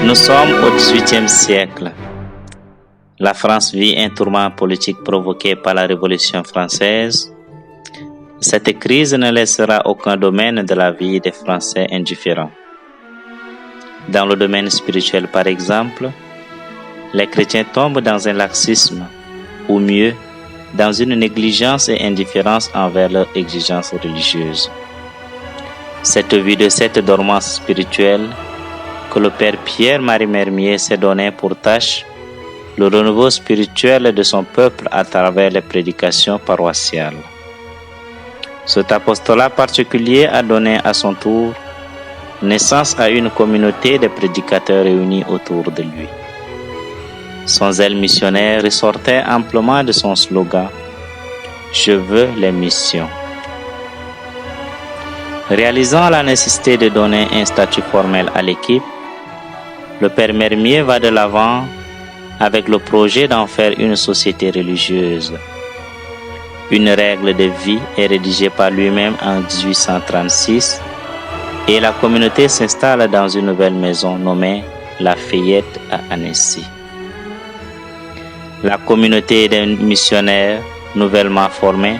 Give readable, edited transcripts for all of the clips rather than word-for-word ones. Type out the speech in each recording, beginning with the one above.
Nous sommes au XVIIIe siècle. La France vit un tourment politique provoqué par la Révolution française. Cette crise ne laissera aucun domaine de la vie des Français indifférent. Dans le domaine spirituel, par exemple, les chrétiens tombent dans un laxisme, ou mieux, dans une négligence et indifférence envers leurs exigences religieuses. C'est au vu de cette dormance spirituelle que le Père Pierre-Marie Mermier s'est donné pour tâche le renouveau spirituel de son peuple à travers les prédications paroissiales. Cet apostolat particulier a donné à son tour naissance à une communauté de prédicateurs réunis autour de lui. Son zèle missionnaire ressortait amplement de son slogan « Je veux les missions ». Réalisant la nécessité de donner un statut formel à l'équipe, le Père Mermier va de l'avant avec le projet d'en faire une société religieuse. Une règle de vie est rédigée par lui-même en 1836 et la communauté s'installe dans une nouvelle maison nommée La Fayette à Annecy. La communauté des missionnaires nouvellement formée,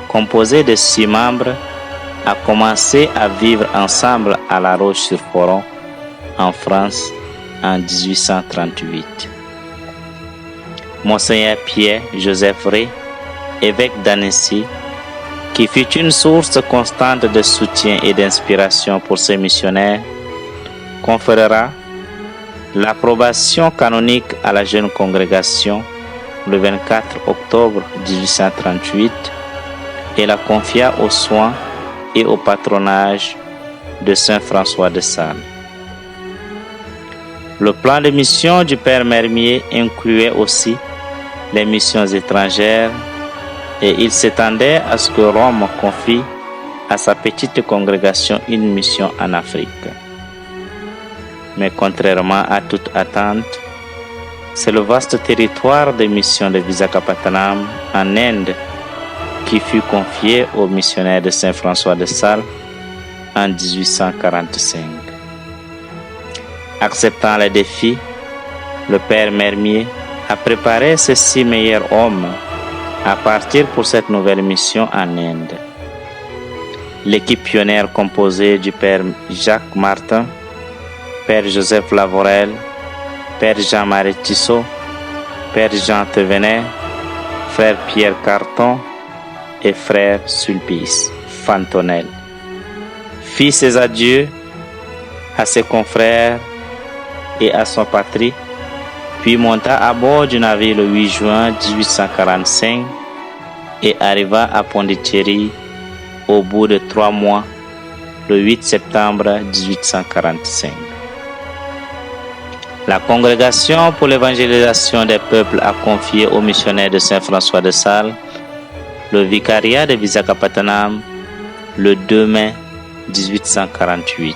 composée de 6 membres, a commencé à vivre ensemble à La Roche-sur-Foron, en France, en 1838. Monseigneur Pierre-Joseph Rey, évêque d'Annecy, qui fut une source constante de soutien et d'inspiration pour ces missionnaires, conférera l'approbation canonique à la jeune congrégation le 24 octobre 1838 et la confia aux soins et au patronage de Saint François de Sales. Le plan de mission du Père Mermier incluait aussi les missions étrangères et il s'attendait à ce que Rome confie à sa petite congrégation une mission en Afrique. Mais contrairement à toute attente, c'est le vaste territoire de mission de Visakhapatnam en Inde qui fut confié aux missionnaires de Saint François de Sales en 1845. Acceptant les défis, le Père Mermier a préparé ses 6 meilleurs hommes à partir pour cette nouvelle mission en Inde. L'équipe pionnière composée du Père Jacques Martin, Père Joseph Lavorel, Père Jean-Marie Tissot, Père Jean Thévenet, Frère Pierre Carton et Frère Sulpice Fantonel, fit ses adieux à ses confrères et à son patrie, puis monta à bord du navire le 8 juin 1845 et arriva à Pondichéry au bout de 3 mois, le 8 septembre 1845. La Congrégation pour l'évangélisation des peuples a confié aux missionnaires de Saint François de Sales le vicariat de Visakhapatnam le 2 mai 1848.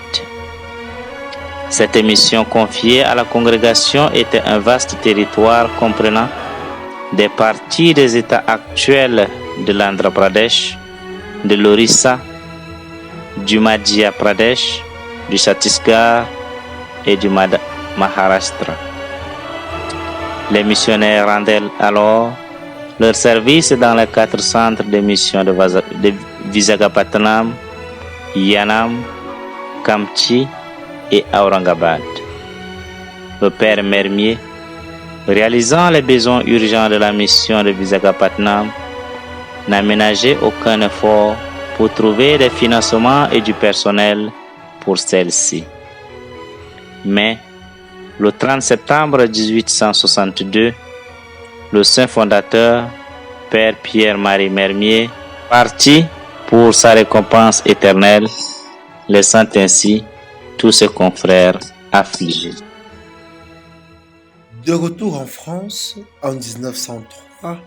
Cette mission confiée à la congrégation était un vaste territoire comprenant des parties des États actuels de l'Andhra Pradesh, de l'Orissa, du Madhya Pradesh, du Chhattisgarh et du Maharashtra. Les missionnaires rendaient alors leur service dans les 4 centres de mission de Visakhapatnam, Yanam, Kamchi et Aurangabad. Le Père Mermier, réalisant les besoins urgents de la mission de Visakhapatnam, n'a ménagé aucun effort pour trouver des financements et du personnel pour celle-ci. Mais, le 30 septembre 1862, le saint fondateur, Père Pierre-Marie Mermier, partit pour sa récompense éternelle, laissant ainsi tous ses confrères affligés. De retour en France, en 1903,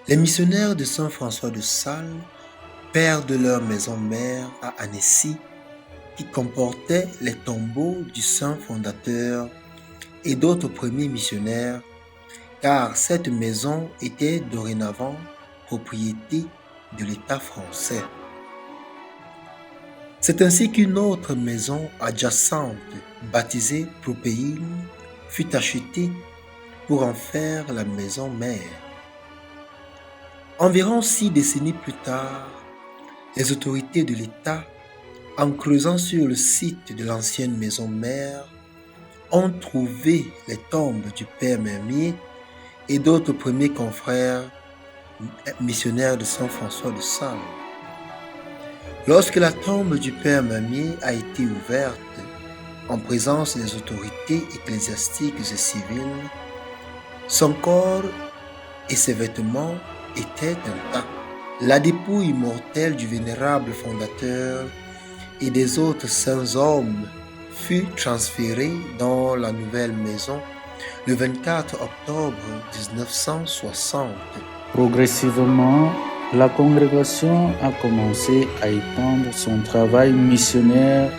les missionnaires de Saint François de Sales perdent leur maison mère à Annecy, qui comportait les tombeaux du saint fondateur et d'autres premiers missionnaires, car cette maison était dorénavant propriété de l'État français. C'est ainsi qu'une autre maison adjacente, baptisée Propéine, fut achetée pour en faire la maison mère. Environ 6 décennies plus tard, les autorités de l'État, en creusant sur le site de l'ancienne maison mère, ont trouvé les tombes du père Mermier et d'autres premiers confrères missionnaires de Saint François de Sales. Lorsque la tombe du père Mermier a été ouverte, en présence des autorités ecclésiastiques et civiles, son corps et ses vêtements étaient intacts. La dépouille mortelle du vénérable fondateur et des autres saints hommes fut transférée dans la nouvelle maison le 24 octobre 1960. Progressivement, la congrégation a commencé à étendre son travail missionnaire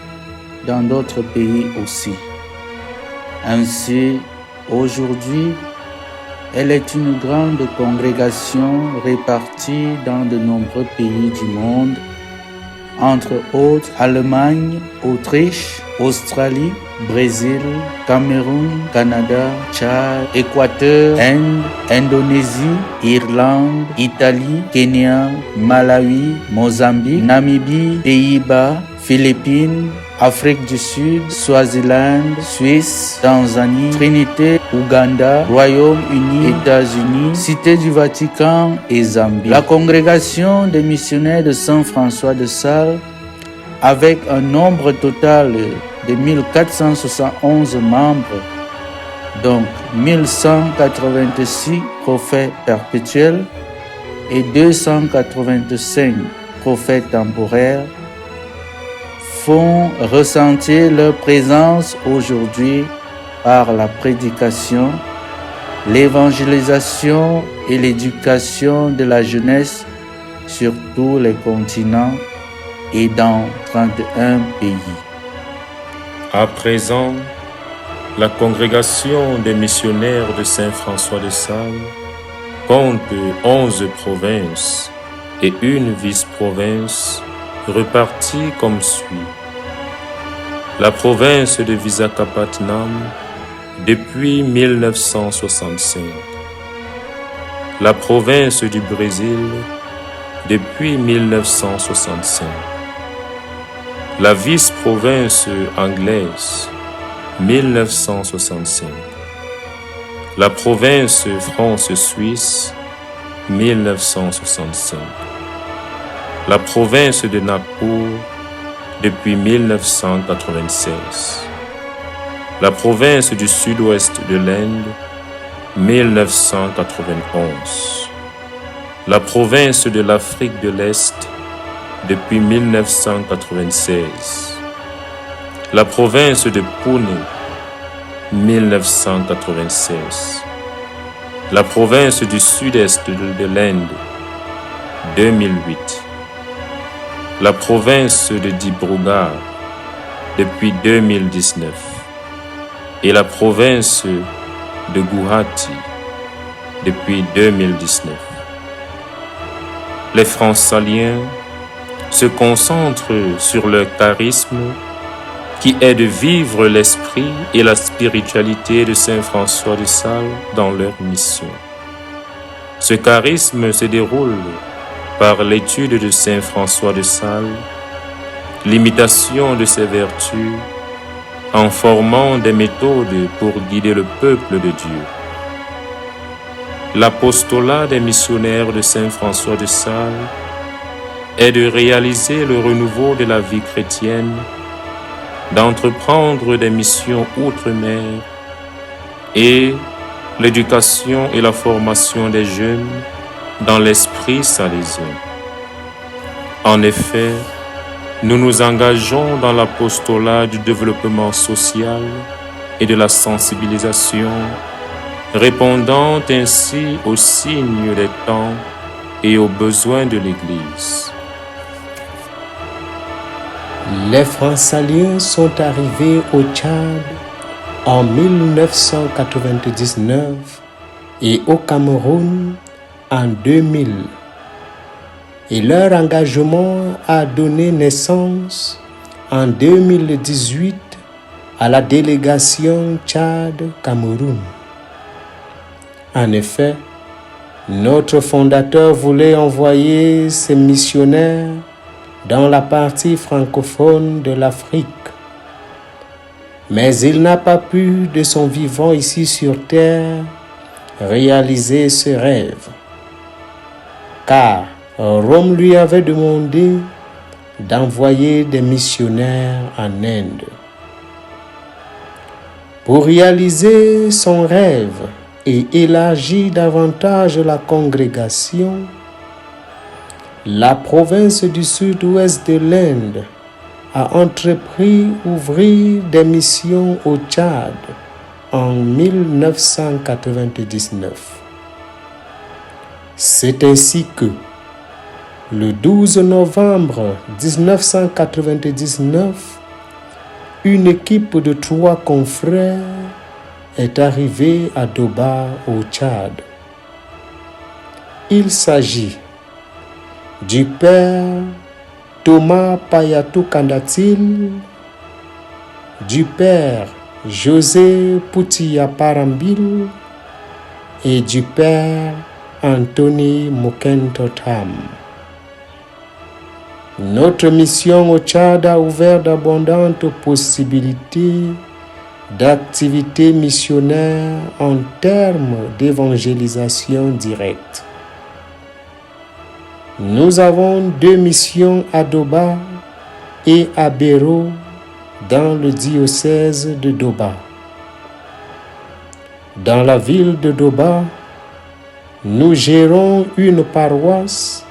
dans d'autres pays aussi. Ainsi, aujourd'hui, elle est une grande congrégation répartie dans de nombreux pays du monde, entre autres Allemagne, Autriche, Australie, Brésil, Cameroun, Canada, Tchad, Équateur, Inde, Indonésie, Irlande, Italie, Kenya, Malawi, Mozambique, Namibie, Pays-Bas, Philippines, Afrique du Sud, Swaziland, Suisse, Tanzanie, Trinité, Ouganda, Royaume-Uni, États-Unis, Cité du Vatican et Zambie. La congrégation des missionnaires de Saint François de Sales, avec un nombre total de 1471 membres, donc 1186 prophètes perpétuels et 285 prophètes temporaires, font ressentir leur présence aujourd'hui par la prédication, l'évangélisation et l'éducation de la jeunesse sur tous les continents et dans 31 pays. À présent, la congrégation des missionnaires de Saint François de Sales compte 11 provinces et une vice-province repartis comme suit. La province de Visakhapatnam depuis 1965. La province du Brésil depuis 1965. La vice-province anglaise 1965. La province France-Suisse 1965. La province de Nagpur depuis 1996. La province du sud-ouest de l'Inde 1991. La province de l'Afrique de l'Est depuis 1996. La province de Pune 1996. La province du sud-est de l'Inde 2008. La province de Dibrugarh depuis 2019 et la province de Guwahati depuis 2019. Les Francaliens se concentrent sur leur charisme qui est de vivre l'esprit et la spiritualité de Saint François de Sales dans leur mission. Ce charisme se déroule par l'étude de Saint François de Sales, l'imitation de ses vertus, en formant des méthodes pour guider le peuple de Dieu. L'apostolat des missionnaires de Saint François de Sales est de réaliser le renouveau de la vie chrétienne, d'entreprendre des missions outre-mer et l'éducation et la formation des jeunes dans l'esprit salésien. En effet, nous nous engageons dans l'apostolat du développement social et de la sensibilisation, répondant ainsi aux signes des temps et aux besoins de l'Église. Les Francaliens sont arrivés au Tchad en 1999 et au Cameroun en 2000. Et leur engagement a donné naissance en 2018 à la délégation Tchad-Cameroun. En effet, notre fondateur voulait envoyer ses missionnaires dans la partie francophone de l'Afrique. Mais il n'a pas pu, de son vivant ici sur terre, réaliser ce rêve. Car Rome lui avait demandé d'envoyer des missionnaires en Inde. Pour réaliser son rêve et élargir davantage la congrégation, la province du sud-ouest de l'Inde a entrepris d'ouvrir des missions au Tchad en 1999. C'est ainsi que, le 12 novembre 1999, une équipe de 3 confrères est arrivée à Doba au Tchad. Il s'agit du père Thomas Payatou Kandatil, du père José Poutia Parambil et du père Anthony Mokentotam. Notre mission au Tchad a ouvert d'abondantes possibilités d'activités missionnaires en termes d'évangélisation directe. Nous avons 2 missions à Doba et à Béro dans le diocèse de Doba. Dans la ville de Doba, nous gérons une paroisse,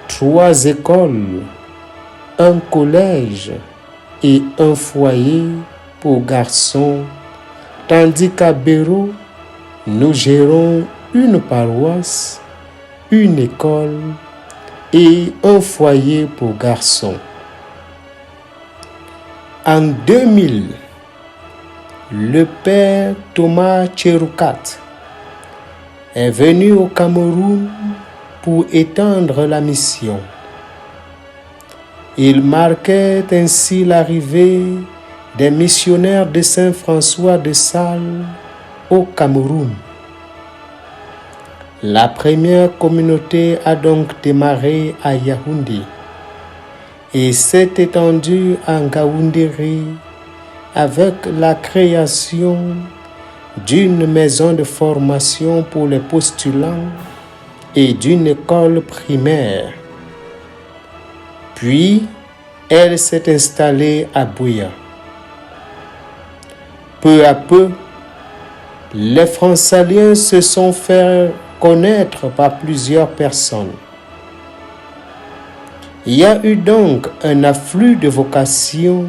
3 écoles, un collège et un foyer pour garçons, tandis qu'à Béro, nous gérons une paroisse, une école et un foyer pour garçons. En 2000, le père Thomas Cheroukat est venu au Cameroun pour étendre la mission. Il marquait ainsi l'arrivée des missionnaires de Saint François de Sales au Cameroun. La première communauté a donc démarré à Yaoundé et s'est étendue à Ngaoundéré avec la création d'une maison de formation pour les postulants et d'une école primaire. Puis, elle s'est installée à Buea. Peu à peu, les Francaliens se sont fait connaître par plusieurs personnes. Il y a eu donc un afflux de vocations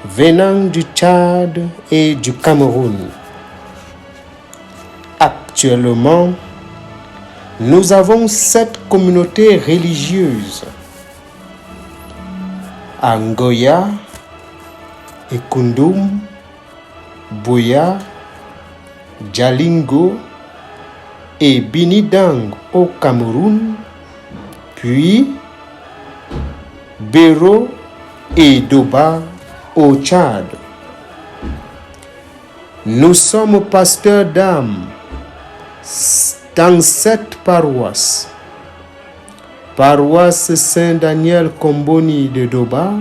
venant du Tchad et du Cameroun. Actuellement, nous avons 7 communautés religieuses: Angoya, Ekundum, Buea, Jalingo et Binidang au Cameroun, puis Béro et Doba au Tchad. Nous sommes pasteurs d'âmes dans 7 paroisses: paroisse Saint-Daniel Komboni de Doba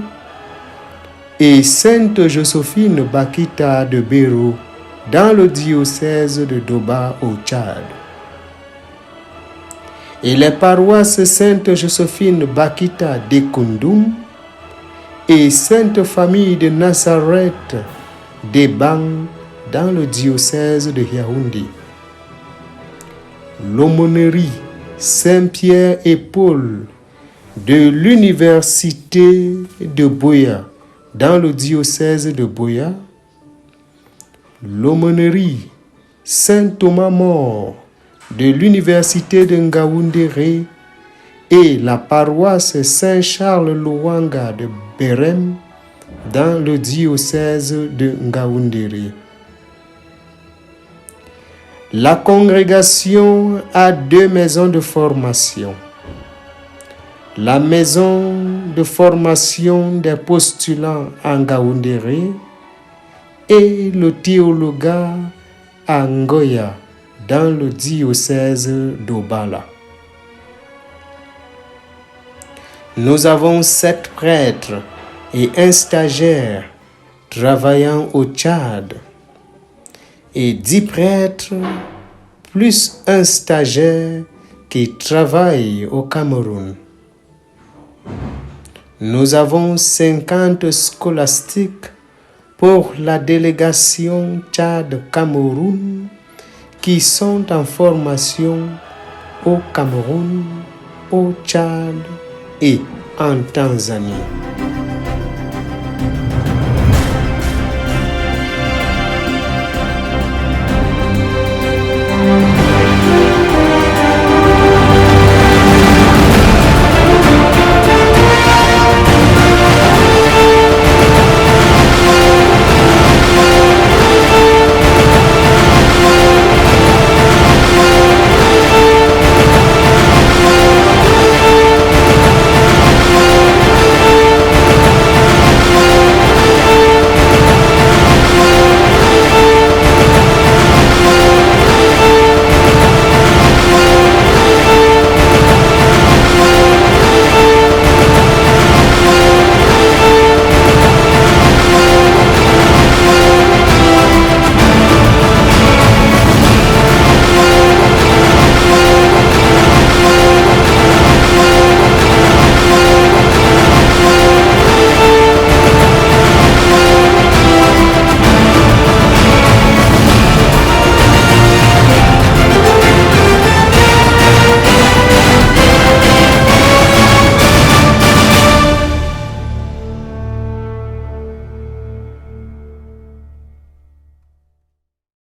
et Sainte Joséphine Bakita de Béro dans le diocèse de Doba au Tchad. Et les paroisses Sainte Joséphine Bakita de Koundoum et Sainte Famille de Nazareth de Bang dans le diocèse de Yaoundé. L'aumônerie Saint-Pierre et Paul de l'université de Buea dans le diocèse de Buea. L'aumônerie Saint-Thomas-Mort de l'université de Ngaoundéré et la paroisse Saint-Charles-Louanga de Bérem dans le diocèse de Ngaoundéré. La congrégation a 2 maisons de formation. la maison de formation des postulants à Ngaoundéré et le théologat à Ngoya dans le diocèse d'Obala. Nous avons 7 prêtres et un stagiaire travaillant au Tchad et 10 prêtres plus un stagiaire qui travaille au Cameroun. Nous avons 50 scolastiques pour la délégation Tchad-Cameroun qui sont en formation au Cameroun, au Tchad et en Tanzanie.